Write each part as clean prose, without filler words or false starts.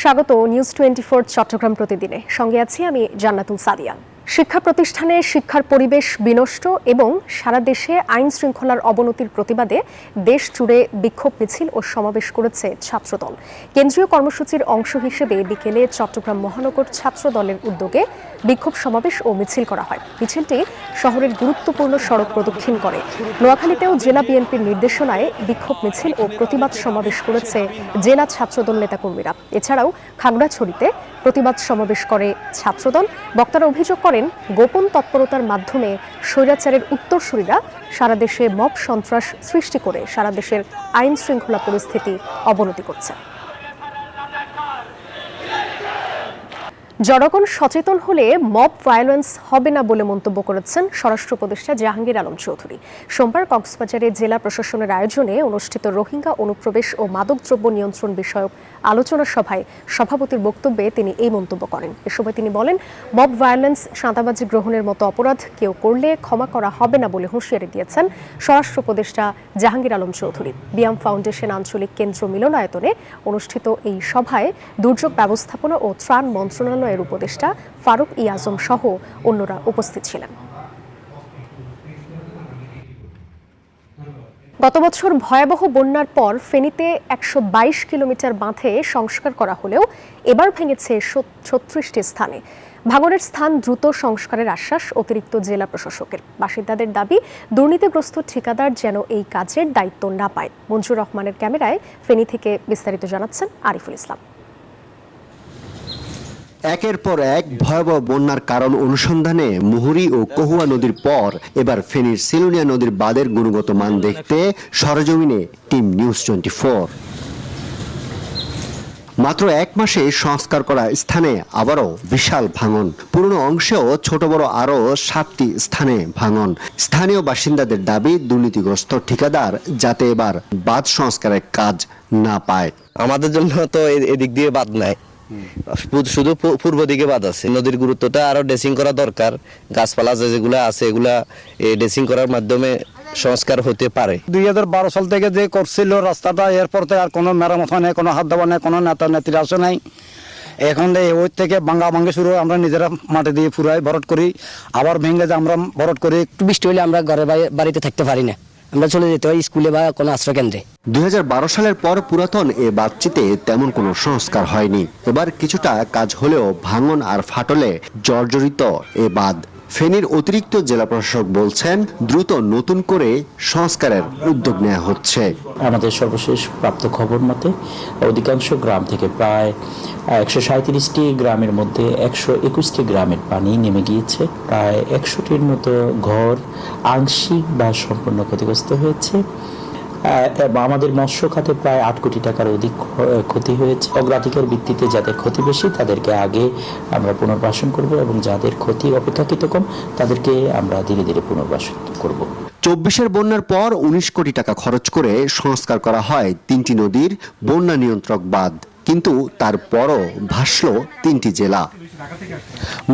স্বাগত নিউজ 24 চট্টগ্রাম প্রতিদিনে। সঙ্গে আছি আমি জান্নাতুল সাদিয়া। শিক্ষা প্রতিষ্ঠানে শিক্ষার পরিবেশ বিনষ্ট এবং সারা দেশে আইন শৃঙ্খলার অবনতির প্রতিবাদে দেশ জুড়ে বিক্ষোভ মিছিল ও সমাবেশ করেছে ছাত্রদল। কেন্দ্রীয় কর্মসূচির অংশ হিসেবে বিকেলে চট্টগ্রাম মহানগর ছাত্র দলের উদ্যোগে বিক্ষোভ সমাবেশ ও মিছিল করা হয়। মিছিলটি শহরের গুরুত্বপূর্ণ সড়ক প্রদক্ষিণ করে। নোয়াখালীতেও জেলা বিএনপির নির্দেশনায় বিক্ষোভ মিছিল ও প্রতিবাদ সমাবেশ করেছে জেলা ছাত্রদল নেতাকর্মীরা। এছাড়াও খাগড়াছড়িতে প্রতিবাদ সমাবেশ করে ছাত্রদল। বক্তারা অভিযোগ করেন, গোপন তৎপরতার মাধ্যমে স্বৈরাচারের উত্তরসূরিরা সারা দেশে মব সন্ত্রাস সৃষ্টি করে সারা দেশের আইন শৃঙ্খলা পরিস্থিতি অবনতি করছে। জনগণ সচেতন হলে মব ভায়োলেন্স হবে না বলে মন্তব্য করেছেন স্বরাষ্ট্র উপদেষ্টা জাহাঙ্গীর আলম চৌধুরী। সোমবার কক্সবাজারে জেলা প্রশাসনের আয়োজনে অনুষ্ঠিত রোহিঙ্গা অনুপ্রবেশ ও মাদকদ্রব্য নিয়ন্ত্রণ বিষয়ক আলোচনা সভায় সভাপতির বক্তব্যে তিনি এই মন্তব্য করেন। এ সময় তিনি বলেন, মব ভায়োলেন্স, চাঁদাবাজি গ্রহণের মতো অপরাধ কেউ করলে ক্ষমা করা হবে না বলে হুঁশিয়ারি দিয়েছেন স্বরাষ্ট্র উপদেষ্টা জাহাঙ্গীর আলম চৌধুরী। বিয়াম ফাউন্ডেশন আঞ্চলিক কেন্দ্র মিলনায়তনে অনুষ্ঠিত এই সভায় দুর্যোগ ব্যবস্থাপনা ও ত্রাণ মন্ত্রণালয়ের উপদেষ্টা ফারুক ই আজম সহ অন্যরা উপস্থিত ছিলেন। গত বছর ভয়াবহ বন্যার পর ফেনীতে ১২২ কিলোমিটার বাঁধে সংস্কার করা হলেও এবার ভেঙেছে ৩৬টি স্থানে। ভাঙনের স্থান দ্রুত সংস্কারের আশ্বাস অতিরিক্ত জেলা প্রশাসকের। বাসিন্দাদের দাবি, দুর্নীতিগ্রস্ত ঠিকাদার যেন এই কাজের দায়িত্ব না পায়। মঞ্জুর রহমানের ক্যামেরায় ফেনী থেকে বিস্তারিত জানাচ্ছেন আরিফুল ইসলাম। একের পর এক ভয়াবহ বন্যার কারণ অনুসন্ধানে মুহুরী ও কহুয়া নদীর পর এবার ফেনীর সিলোনিয়া নদীর বাঁধের গুণগত মান দেখতে সরেজমিনে টিম নিউজ 24। মাত্র এক মাসে সংস্কার করা স্থানে আবারও বিশাল ভাঙন। পুরনো অংশেও ছোট বড় আরও 7টি স্থানে ভাঙন। স্থানীয় বাসিন্দাদের দাবি, দুর্নীতিগ্রস্ত ঠিকাদার যাতে এবার বাঁধ সংস্কারের কাজ না পায়। আমাদের জন্য তো এদিক দিয়ে বাঁধ নাই, শুধু পূর্ব দিকে বাঁধ আছে। নদীর গুরুত্বটা আরো ড্রেসিং করা দরকার। গাছপালা যেগুলো আছে এগুলা ড্রেসিং করার মাধ্যমে সংস্কার হতে পারে। 2012 সাল থেকে যে করছিল রাস্তাটা, এরপর থেকে আর কোনো মেরামত হয় নাই, কোনো হাত দেওয়া নেই, কোনো নেতা নেত্রী আসে নাই। এখন ওই থেকে ভাঙ্গা শুরু, আমরা নিজেরা মাটি দিয়ে ফুরাই ভরট করি, আবার ভেঙে যে আমরা ভরট করি। একটু বৃষ্টি হলে আমরা ঘরে বাড়িতে থাকতে পারি না, আমরা চলে যেতে হয় স্কুলে বা কোনো আশ্রয় কেন্দ্রে। 2012 সালের পর পুরাতন এ বাঁধটিতে তেমন কোনো সংস্কার হয়নি। এবার কিছুটা কাজ হলেও ভাঙন আর ফাটলে জর্জরিত এ বাঁধ। ফেনীর অতিরিক্ত জেলা প্রশাসক বলছেন, দ্রুত নতুন করে সংস্কারের উদ্যোগ নেওয়া হচ্ছে। আমাদের সর্বশেষ প্রাপ্ত খবর মতে অধিকাংশ গ্রাম থেকে প্রায় 137টি গ্রামের মধ্যে 121টি গ্রামের পানি নেমে গিয়েছে। প্রায় 100টির মতো ঘর আংশিক বা সম্পূর্ণ ক্ষতিগ্রস্ত হয়েছে। আমাদের মৎস্য খাতে প্রায় 8 কোটি টাকার অধিক ক্ষতি হয়েছে। অগ্রাধিকার ভিত্তিতে যাদের ক্ষতি বেশি তাদেরকে আগে আমরা পুনর্বাসন করব এবং যাদের ক্ষতি অপেক্ষাকৃত কম তাদেরকে আমরা ধীরে ধীরে পুনর্বাসন করব। 24-এর বন্যার পর 19 কোটি টাকা খরচ করে সংস্কার করা হয় 3টি নদীর বন্যা নিয়ন্ত্রক বাঁধ, কিন্তু তারপরও ভাসল 3টি জেলা।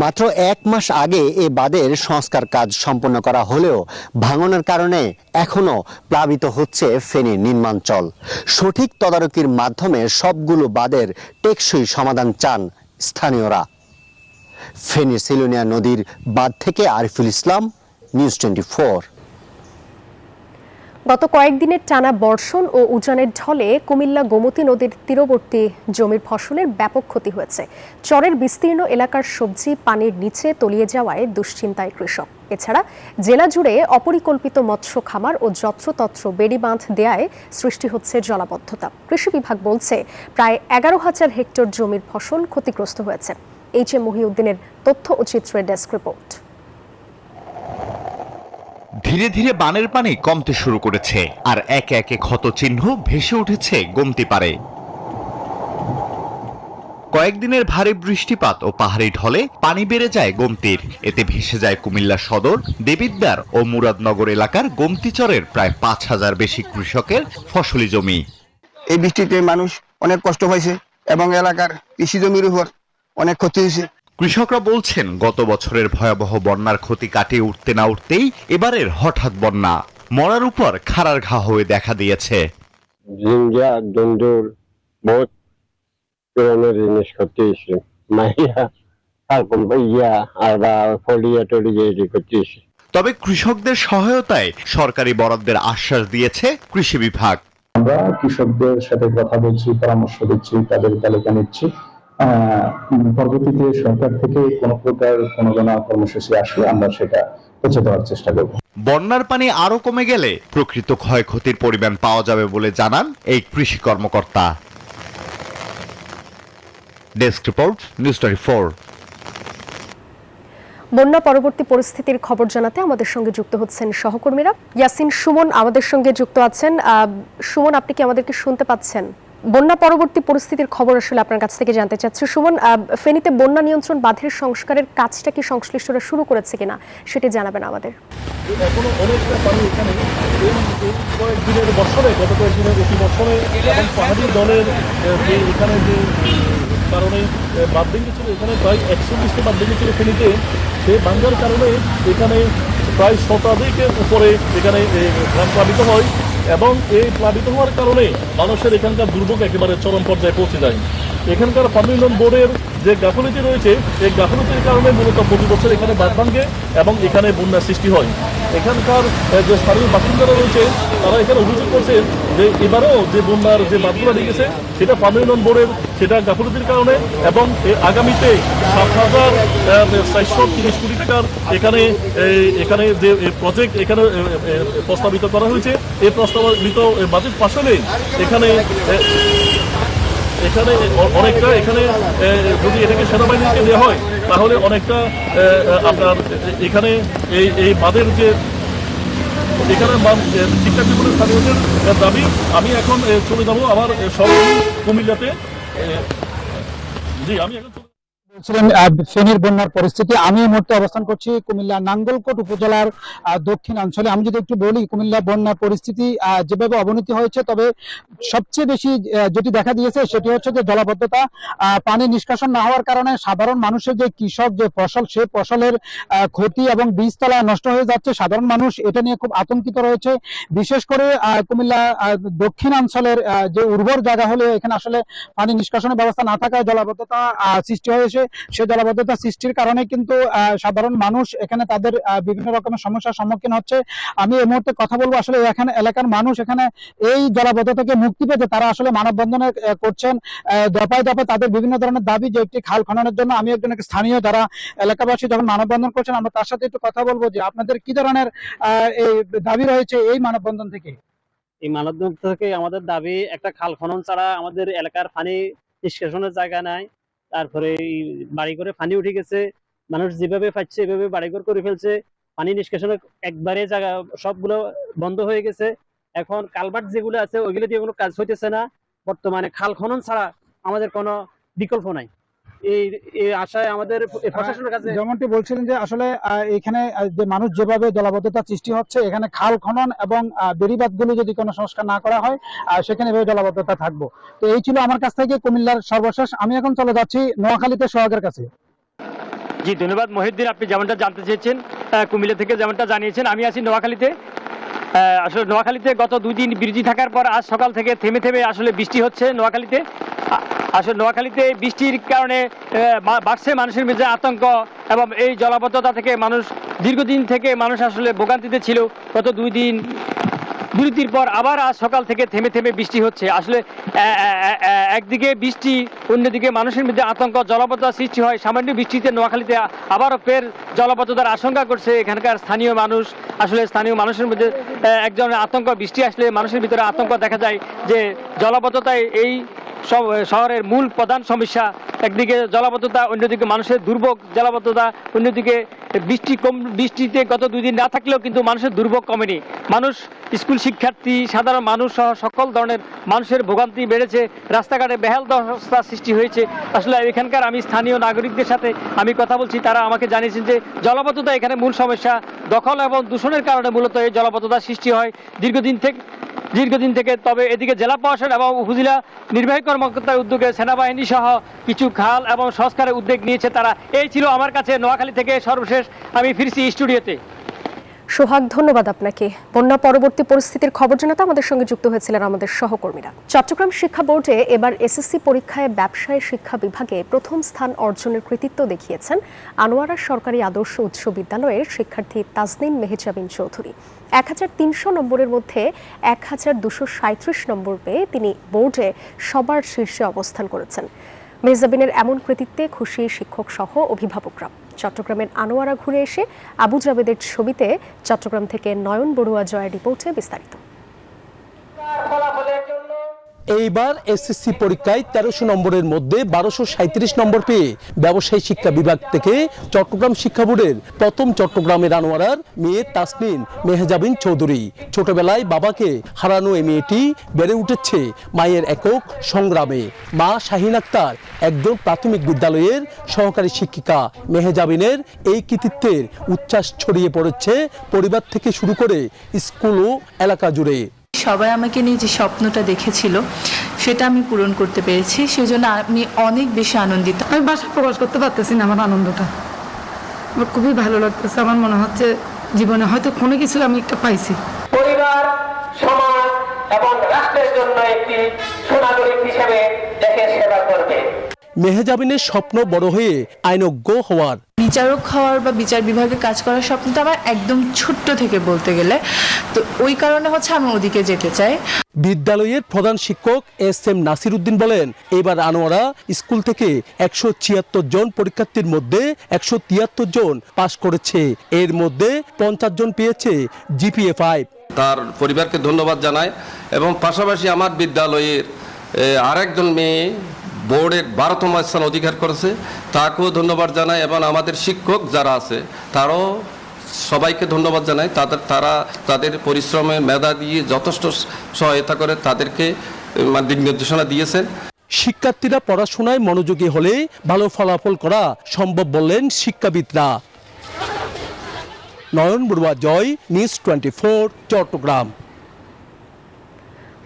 মাত্র এক মাস আগে এ বাঁধের সংস্কার কাজ সম্পন্ন করা হলেও ভাঙনের কারণে এখনো প্লাবিত হচ্ছে ফেনীর নিম্নাঞ্চল। সঠিক তদারকির মাধ্যমে সবগুলো বাঁধের টেকসই সমাধান চান স্থানীয়রা। ফেনীর সিলোনিয়া নদীর বাঁধ থেকে আরিফুল ইসলাম, নিউজ 24। গত কয়েকদিনের টানা বর্ষণ ও উজানের ঢলে কুমিল্লা গোমতী নদীর তীরবর্তী জমির ফসলের ব্যাপক ক্ষতি হয়েছে। চরের বিস্তীর্ণ এলাকার সবজি পানির নিচে তলিয়ে যাওয়ায় দুশ্চিন্তায় কৃষক। এছাড়া জেলা জুড়ে অপরিকল্পিত মৎস্য খামার ও যত্রতত্র বেড়ি বাঁধ দেয়ায় সৃষ্টি হচ্ছে জলাবদ্ধতা। কৃষি বিভাগ বলছে, প্রায় 11,000 হেক্টর জমির ফসল ক্ষতিগ্রস্ত হয়েছে। HM মহিউদ্দিনের তথ্য ও চিত্রের ডেস্ক রিপোর্ট। ধীরে ধীরে বানের পানি কমতে শুরু করেছে, আর একে একে ক্ষত চিহ্ন ভেসে উঠেছে গোমতী পারে। কয়েকদিনের ভারী বৃষ্টিপাত ও পাহাড়ি ঢলে পানি বেড়ে যায় গোমতীর। এতে ভেসে যায় কুমিল্লা সদর, দেবিদ্বার ও মুরাদনগর এলাকার গোমতী চরের প্রায় 5,000 বেশি কৃষকের ফসলি জমি। এই বৃষ্টিতে মানুষ অনেক কষ্ট পাইছে এবং এলাকার কৃষি জমির উপর অনেক ক্ষতি হয়েছে। কৃষকরা বলছেন, গত বছরের ভয়াবহ বন্যার ক্ষতি কাটিয়ে উঠতে না উঠতেই এবারের হঠাৎ বন্যা মরার উপর খাড়ার ঘা হয়ে দেখা দিয়েছে। পুরনো জিনিস করতেছি, মাইয়া তারপর ইয়া আর বা ফলিয়া টলিয়া এটি করতেছি। তবে কৃষকদের সহায়তায় সরকারি বরাদ্দের আশ্বাস দিয়েছে কৃষি বিভাগ। আমরা কৃষকদের সাথে কথা বলছি, পরামর্শ দিচ্ছি, তাদের তালিকা নিচ্ছি। পরবর্তীতে সরকার থেকে কোনো প্রকার কোনো কর্মসূচি আসলে আমরা সেটা পৌঁছে দেওয়ার চেষ্টা করব। বন্যার পানি আরো কমে গেলে প্রকৃত ক্ষয়ক্ষতির পরিমাণ পাওয়া যাবে বলে জানান এই কৃষি কর্মকর্তা। Desk report, news 24। বন্যা পরবর্তী পরিস্থিতির খবর জানাতে আমাদের সঙ্গে যুক্ত হচ্ছেন সহকর্মীরা। ইয়াসিন, সুমন আমাদের সঙ্গে যুক্ত আছেন। সুমন, আপনি কি আমাদেরকে শুনতে পাচ্ছেন? বন্যা পরবর্তী পরিস্থিতির খবর আসলে আপনার কাছ থেকে জানতে চাচ্ছি। সুমন, ফেনীতে বন্যা নিয়ন্ত্রণ বাঁধের সংস্কারের কাজটা কি সংশ্লিষ্টরা শুরু করেছে কিনা সেটি জানাবেন আমাদের। এখনো অনেকটা পানি এখানে কয়েকদিনের বছরে, গত কয়েকদিনের অতি বছরে এবং পাহাড়ি দলের যে এখানে যে কারণে বাঁধ ভেঙেছিল, এখানে প্রায় 120টি বাঁধ ভেঙেছিল ফেনীতে। সেই ভাঙ্গার কারণে এখানে প্রায় শতাধিকের উপরে এখানে গ্রাম প্লাবিত হয় এবং এই প্লাবিত হওয়ার কারণে মানুষের এখানকার দুর্ভোগ একেবারে চরম পর্যায়ে পৌঁছে যায়। এখানকার পানি উন্নয়ন বোর্ডের যে গাফিলতি রয়েছে, এই গাফিলতির কারণে মূলত প্রতি বছর এখানে বাঁধ ভাঙে এবং এখানে বন্যার সৃষ্টি হয়। এখানকার যে স্থানীয় বাসিন্দারা রয়েছে তারা এখানে অভিযোগ করছেন যে এবারেও যে বন্যার যে বাঁধগুলো লেগেছে সেটা পানি উন্নয়ন বোর্ডের সেটা গাফিলতির কারণে এবং আগামীতে 7,430 কোটি টাকার এখানে যে প্রজেক্ট এখানে প্রস্তাবিত করা হয়েছে, এই প্রস্তাবিত বাজেট পাশ হলে এখানে অনেকটা এখানে যদি এটাকে সেনাবাহিনীকে দেওয়া হয় তাহলে অনেকটা আপনার এখানে এই বাঁধের যে এখানে ঠিকঠাক বিপরীত স্থানীয়দের দাবি। আমি এখন চলে যাবো আমার সরাসরি কুমিল্লাতে। জি, আমি এখন বলছিলেন ফেনীর বন্যার পরিস্থিতি। আমি এই মুহূর্তে অবস্থান করছি কুমিল্লা নাঙ্গলকোট উপজেলার দক্ষিণাঞ্চলে। আমি যদি একটু বলি, কুমিল্লা বন্যার পরিস্থিতি যেভাবে অবনতি হয়েছে, তবে সবচেয়ে বেশি যেটি দেখা দিয়েছে সেটি হচ্ছে যে জলাবদ্ধতা, পানি নিষ্কাশন না হওয়ার কারণে সাধারণ মানুষের যে কৃষক যে ফসল, সেই ফসলের ক্ষতি এবং বীজতলা নষ্ট হয়ে যাচ্ছে। সাধারণ মানুষ এটা নিয়ে খুব আতঙ্কিত রয়েছে। বিশেষ করে কুমিল্লা দক্ষিণাঞ্চলের যে উর্বর জায়গা হলে এখানে আসলে পানি নিষ্কাশনের ব্যবস্থা না থাকায় জলাবদ্ধতা সৃষ্টি হয়েছে। সে জলাবদ্ধতা সৃষ্টির কারণে কিন্তু সাধারণ মানুষ এখানে তাদের বিভিন্ন রকমের সমস্যার সম্মুখীন হচ্ছে। আমি এই মুহূর্তে কথা বলবো আসলে এখানে এলাকার মানুষ এখানে এই জলাবদ্ধতা থেকে মুক্তি পেতে তারা আসলে মানববন্ধন করছেন। দফায় দফায় তাদের বিভিন্ন ধরনের দাবি যে একটি খাল খননের জন্য। আমি একজন স্থানীয় যারা এলাকাবাসী যখন মানববন্ধন করছেন, আমরা তার সাথে একটু কথা বলবো যে আপনাদের কি ধরনের এই দাবি রয়েছে এই মানববন্ধন থেকে। এই মানববন্ধন থেকে আমাদের দাবি একটা খাল খনন ছাড়া আমাদের এলাকার পানি নিষ্কাশনের জায়গা নাই। তারপরে বাড়ি করে পানি উঠে গেছে, মানুষ যেভাবে পাচ্ছে এভাবে বাড়িঘর করে ফেলছে। পানি নিষ্কাশনের একবারে জায়গা সবগুলো বন্ধ হয়ে গেছে। এখন কালভার্ট যেগুলো আছে ওইগুলো দিয়ে কোনো কাজ হইতেছে না। বর্তমানে খাল খনন ছাড়া আমাদের কোনো বিকল্প নাই। এই আশায় আমাদের প্রশাসনের কাছে, যেমনটি বলছিলেন যে আসলে এখানে যে মানুষ যেভাবে জলাবদ্ধতা সৃষ্টি হচ্ছে, এখানে খাল খনন এবং বেড়িবাঁধগুলো যদি কোনো সংস্কার না করা হয় সেখানে এভাবে জলাবদ্ধতা থাকবো। তো এই ছিল আমার কাছ থেকে কুমিল্লার সর্বশেষ। আমি এখন চলে যাচ্ছি নোয়াখালীতে সোহাগের কাছে। জি, ধন্যবাদ মহিউদ্দিন। আপনি যেমনটা জানতে চেয়েছেন, কুমিল্লা থেকে যেমনটা জানিয়েছেন, আমি আছি নোয়াখালীতে। আসলে নোয়াখালীতে গত 2 দিন বৃষ্টি থাকার পর আজ সকাল থেকে থেমে থেমে আসলে বৃষ্টি হচ্ছে নোয়াখালীতে। আসলে নোয়াখালীতে বৃষ্টির কারণে বাড়ছে মানুষের মধ্যে আতঙ্ক এবং এই জলাবদ্ধতা থেকে দীর্ঘদিন থেকে মানুষ আসলে ভোগান্তিতে ছিল। গত 2 দিন বিরতির পর আবার আজ সকাল থেকে থেমে থেমে বৃষ্টি হচ্ছে। আসলে একদিকে বৃষ্টি, অন্যদিকে মানুষের মধ্যে আতঙ্ক, জলাবদ্ধতা সৃষ্টি হয়। সামান্য বৃষ্টিতে নোয়াখালীতে আবারও ফের জলাবদ্ধতার আশঙ্কা করছে এখানকার স্থানীয় মানুষ। আসলে স্থানীয় মানুষের মধ্যে এক ধরনের আতঙ্ক, বৃষ্টি আসলে মানুষের ভিতরে আতঙ্ক দেখা যায় যে জলাবদ্ধতায় এই শহরের মূল প্রধান সমস্যা। একদিকে জলাবদ্ধতা, অন্যদিকে মানুষের দুর্ভোগ। জলাবদ্ধতা, অন্যদিকে বৃষ্টিতে গত 2 দিন না থাকলেও কিন্তু মানুষের দুর্ভোগ কমেনি। মানুষ, স্কুল শিক্ষার্থী, সাধারণ মানুষ সহ সকল ধরনের মানুষের ভোগান্তি বেড়েছে। রাস্তাঘাটে বেহাল দশা সৃষ্টি হয়েছে। আসলে এখানকার আমি স্থানীয় নাগরিকদের সাথে আমি কথা বলছি, তারা আমাকে জানিয়েছেন যে জলাবদ্ধতা এখানে মূল সমস্যা। দখল এবং দূষণের কারণে মূলত এই জলাবদ্ধতা সৃষ্টি হয় দীর্ঘদিন থেকে। তবে এদিকে জেলা প্রশাসন এবং উপজেলা নির্বাহী কর্মকর্তার উদ্যোগে সেনাবাহিনী সহ কিছু খাল এবং সংস্কারের উদ্যোগ নিয়েছে তারা। এই ছিল আমার কাছে নোয়াখালী থেকে সর্বশেষ। আমি ফিরছি স্টুডিওতে। সোহাগ, ধন্যবাদ আপনাকে। বন্যা পরবর্তী পরিস্থিতির খবর জানাতে আমাদের সঙ্গে যুক্ত হয়েছিলেন আমাদের সহকর্মীরা। চট্টগ্রাম শিক্ষা বোর্ডে এবার এসএসসি পরীক্ষায় ব্যবসায় শিক্ষা বিভাগে প্রথম স্থান অর্জনের কৃতিত্ব দেখিয়েছেন আনোয়ারা সরকারি আদর্শ উচ্চ বিদ্যালয়ের শিক্ষার্থী তাজনিন মেহজাবিন চৌধুরী। 1300 নম্বরের মধ্যে 1237 নম্বর পেয়ে তিনি বোর্ডে সবার শীর্ষে অবস্থান করেছেন। মেহজাবিনের এমন কৃতিত্বে খুশি শিক্ষক সহ অভিভাবকরা। চট্টগ্রামের আনোয়ারা ঘুরে এসে আবু জাবেদের ছবিতে চট্টগ্রাম থেকে নয়ন বড়ুয়া জয়ের রিপোর্টে বিস্তারিত। এইবার এসএসসি পরীক্ষায় 1300 নম্বরের মধ্যে 1237 নম্বর পেয়ে ব্যবসায়ী শিক্ষা বিভাগ থেকে চট্টগ্রাম শিক্ষা বোর্ডের প্রথম চট্টগ্রামের আনোয়ারার মেয়ে তাসনিন মেহজাবিন চৌধুরী। ছোটবেলায় বাবাকে হারানো এই মেয়েটি বেড়ে উঠেছে মায়ের একক সংগ্রামে। মা শাহিন আক্তার একজন প্রাথমিক বিদ্যালয়ের সহকারী শিক্ষিকা। মেহজাবিনের এই কৃতিত্বের উচ্ছ্বাস ছড়িয়ে পড়েছে পরিবার থেকে শুরু করে স্কুল ও এলাকা জুড়ে। সবাই আমাকে নিয়ে যে স্বপ্নটা দেখেছিল সেটা আমি পূরণ করতে পেরেছি, সেজন্য আমি অনেক বেশি আনন্দিত। আমি ভাষায় প্রকাশ করতে পারতেছি না আমার আনন্দটা। আমার খুবই ভালো লাগতেছে। আমার মনে হচ্ছে জীবনে হয়তো কোনো কিছু আমি একটা পাইছি। পরিবার, সমাজ এবং রাষ্ট্রের জন্য একটি সুনাগরিক হিসেবে দেশের সেবা করবে। মেহজাবিনের স্বপ্ন বড় হয়ে আইনজ্ঞ হওয়ার, বিচারক হওয়ার বা বিচার বিভাগে কাজ করার স্বপ্নটা আমার একদম ছোট্ট থেকে বলতে গেলে, তো ওই কারণে হচ্ছে আমি ওদিকে যেতে চাই। বিদ্যালয়ের প্রধান শিক্ষক এস.এম. নাসির উদ্দিন বলেন, এবার আনোয়ারা স্কুল থেকে 176 জন পরীক্ষার্থীর মধ্যে 173 জন পাশ করেছে। এর মধ্যে 50 জন পেয়েছে জিপিএ 5। তার পরিবারকে ধন্যবাদ জানাই এবং পাশাপাশি আমার বিদ্যালয়ের আরেকজন মেয়ে বোর্ডের 12তম স্থান অধিকার করেছে, তাকেও ধন্যবাদ জানাই এবং আমাদের শিক্ষক যারা আছে তারাও সবাইকে ধন্যবাদ জানাই। তারা তাদের পরিশ্রমে মেধা দিয়ে যথেষ্ট সহায়তা করে তাদেরকে দিক নির্দেশনা দিয়েছেন। শিক্ষার্থীরা পড়াশোনায় মনোযোগী হলে ভালো ফলাফল করা সম্ভব বললেন শিক্ষাবিদরা। নয়ন বড়ুয়া জয়, নিউজ 24, চট্টগ্রাম।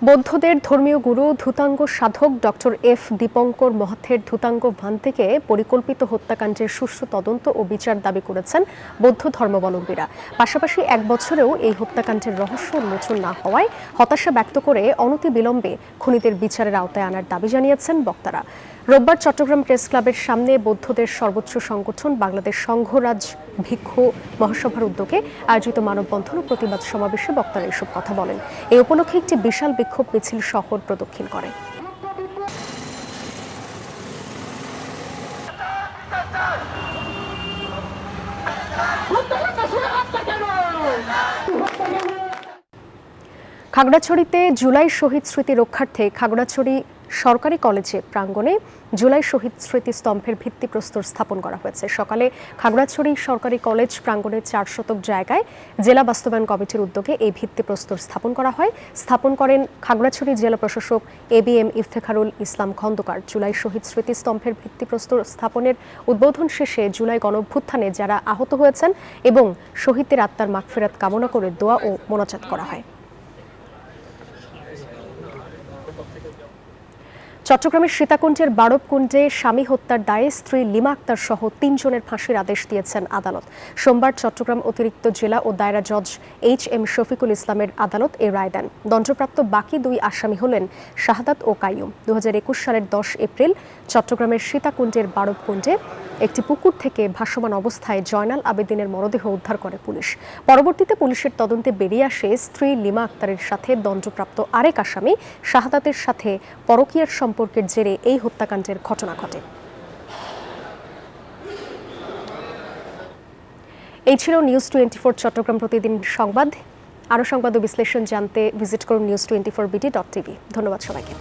বৌদ্ধদের ধর্মীয় গুরু ধূতাঙ্গ সাধক ডক্টর এফ দীপঙ্কর মহাথের ধূতাঙ্গ ভান থেকে পরিকল্পিত হত্যাকাণ্ডের সুষ্ঠু তদন্ত ও বিচার দাবি করেছেন বৌদ্ধ ধর্মাবলম্বীরা। পাশাপাশি 1 বছরেও এই হত্যাকাণ্ডের রহস্য উন্মোচন না হওয়ায় হতাশা ব্যক্ত করে অনতিবিলম্বে খুনিদের বিচারের আওতায় আনার দাবি জানিয়েছেন বক্তারা। রোববার চট্টগ্রাম প্রেস ক্লাবের সামনে বৌদ্ধদের সর্বোচ্চ সংগঠন বাংলাদেশ সংঘরাজ ভিক্ষু মহাসভার উদ্যোগে আয়োজিত মানববন্ধন ও প্রতিবাদ সমাবেশে বক্তারা এসব কথা বলেন। এই উপলক্ষে একটি বিশাল বিক্ষোভ মিছিল শহর প্রদক্ষিণ করে। খাগড়াছড়িতে জুলাই শহীদ স্মৃতি রক্ষার্থে খাগড়াছড়ি সরকারি কলেজে প্রাঙ্গণে জুলাই শহীদ স্মৃতি স্তম্ভের ভিত্তিপ্রস্তর স্থাপন করা হয়েছে। সকালে খাগড়াছড়ি সরকারি কলেজ প্রাঙ্গণে 4 শতক জায়গায় জেলা বাস্তবায়ন কমিটির উদ্যোগে এই ভিত্তিপ্রস্তর স্থাপন করা হয়। স্থাপন করেন খাগড়াছড়ি জেলা প্রশাসক ABM ইফতেখারুল ইসলাম খন্দকার। জুলাই শহীদ স্মৃতি স্তম্ভের ভিত্তিপ্রস্তর স্থাপনের উদ্বোধন শেষে জুলাই গণঅভ্যুত্থানে যারা আহত হয়েছেন এবং শহীদদের আত্মার মাগফিরাত কামনা করে দোয়া ও মোনাজাত করা হয়। চট্টগ্রামের সীতাকুণ্ডের বাড়বকুণ্ডে স্বামী হত্যার দায়ে স্ত্রী লিমা আক্তার সহ 3 জনের ফাঁসির আদেশ দিয়েছেন আদালত। সোমবার চট্টগ্রাম অতিরিক্ত জেলা ও দায়রা জজ HM শফিকুল ইসলামের আদালত এই রায় দেন। দণ্ডপ্রাপ্ত বাকি 2 আসামি হলেন শাহাদাত ও কাইয়ুম। 2021 সালের 10 এপ্রিল চট্টগ্রামের সীতাকুণ্ডের বাড়বকুণ্ডে একটি পুকুর থেকে ভাসমান অবস্থায় জয়নাল আবেদিনের মরদেহ উদ্ধার করে পুলিশ। পরবর্তীতে পুলিশের তদন্তে বেরিয়ে আসে স্ত্রী লিমা আক্তারের সাথে দণ্ডপ্রাপ্ত আরেক আসামি শাহাদাতের সাথে পরকীয়ার সম্পর্কের জেরে এই হত্যাকাণ্ডের ঘটনা ঘটে। এই ছিল নিউজ 24 চট্টগ্রাম প্রতিদিন সংবাদ। আরও সংবাদ ও বিশ্লেষণ জানতে ভিজিট করুন news24bd.tv। ধন্যবাদ সবাইকে।